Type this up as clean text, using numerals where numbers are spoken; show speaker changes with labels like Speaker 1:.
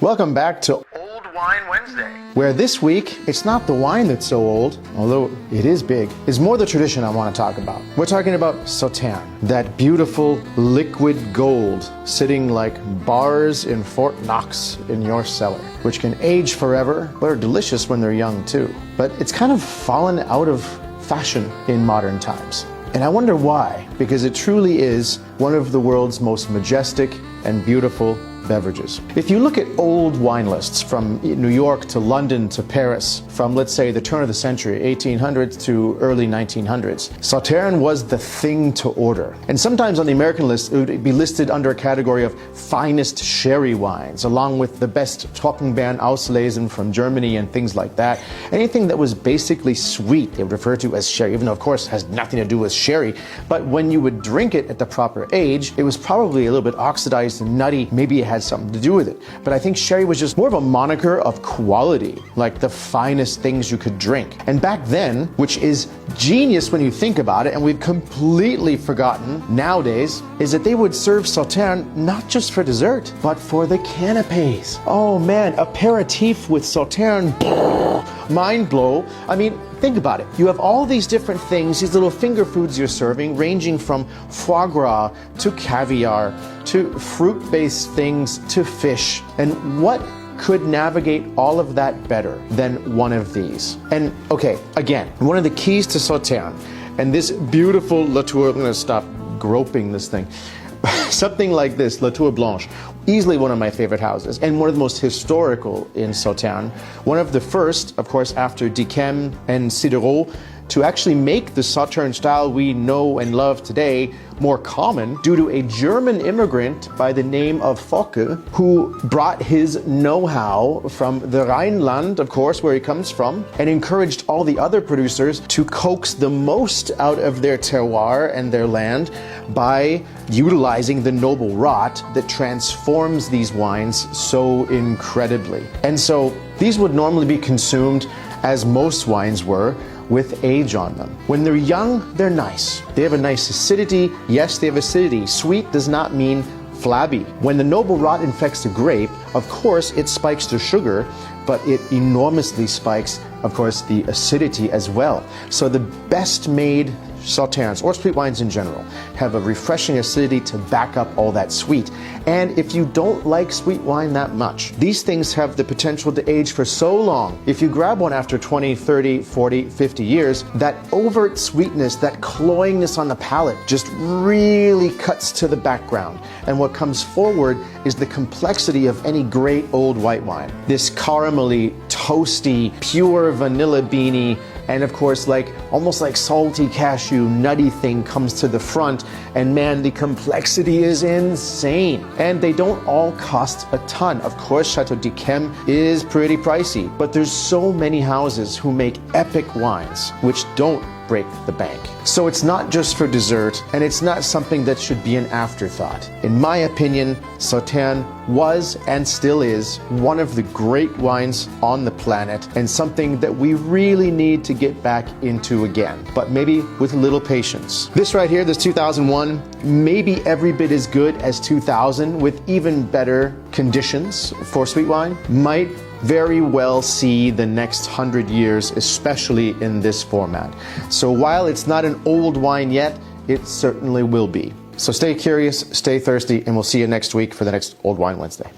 Speaker 1: Welcome back to
Speaker 2: Old Wine Wednesday.
Speaker 1: where this week, it's not the wine that's so old, although it is big, it's more the tradition I want to talk about. We're talking about Sauternes, that beautiful liquid gold sitting like bars in Fort Knox in your cellar, which can age forever, but are delicious when they're young too. But it's kind of fallen out of fashion in modern times. And I wonder why, because it truly is one of the world's most majestic and beautiful beverages. If you look at old wine lists from New York to London to Paris, from let's say the turn of the century, 1800s to early 1900s, Sauternes was the thing to order. And sometimes on the American list, it would be listed under a category of finest sherry wines, along with the best Trockenbeeren Auslesen from Germany and things like that. Anything that was basically sweet, they would refer to as sherry, even though of course it has nothing to do with sherry. But when you would drink it at the proper age, it was probably a little bit oxidized and nutty. Maybe it had something to do with it. But I think sherry was just more of a moniker of quality, like the finest things you could drink. And back then, which is genius when you think about it, and we've completely forgotten nowadays, is that they would serve Sauternes not just for dessert, but for the canapes. Oh man, aperitif with Sauternes, mind blow. I mean, think about it. You have all these different things, these little finger foods you're serving, ranging from foie gras to caviar to fruit-based things to fish. And what could navigate all of that better than one of these? And okay, again, one of the keys to Sauternes, and this beautiful Tour, I'm gonna stop groping this thing. Something like this, Tour Blanche, easily one of my favorite houses and one of the most historical in Sauternes. One of the first, of course, after Dichem and Sidereau, to actually make the Sauternes style we know and love today more common due to a German immigrant by the name of Focke, who brought his know-how from the Rhineland, of course, where he comes from, and encouraged all the other producers to coax the most out of their terroir and their land by utilizing the noble rot that transforms these wines so incredibly. And so these would normally be consumed, as most wines were, with age on them. When they're young, they're nice. They have a nice acidity. Yes, they have acidity. Sweet does not mean flabby. When the noble rot infects the grape, of course, it spikes the sugar, but it enormously spikes, of course, the acidity as well. So the best made Sauternes, or sweet wines in general, have a refreshing acidity to back up all that sweet. And if you don't like sweet wine that much, these things have the potential to age for so long. If you grab one after 20, 30, 40, 50 years, that overt sweetness, that cloyingness on the palate just really cuts to the background. And what comes forward is the complexity of any great old white wine. This caramelly, toasty, pure vanilla beany, and of course, almost like salty cashew, nutty thing comes to the front. And man, the complexity is insane. And they don't all cost a ton. Of course, Château d'Yquem is pretty pricey, but there's so many houses who make epic wines which don't break the bank. So it's not just for dessert, and it's not something that should be an afterthought. In my opinion, Sauternes was and still is one of the great wines on the planet, and something that we really need to get back into again, but maybe with a little patience. This right here, this 2001, maybe every bit as good as 2000 with even better conditions for sweet wine, might very well see the next 100 years, especially in this format. So while it's not an old wine yet, it certainly will be. So stay curious, stay thirsty, and we'll see you next week for the next Old Wine Wednesday.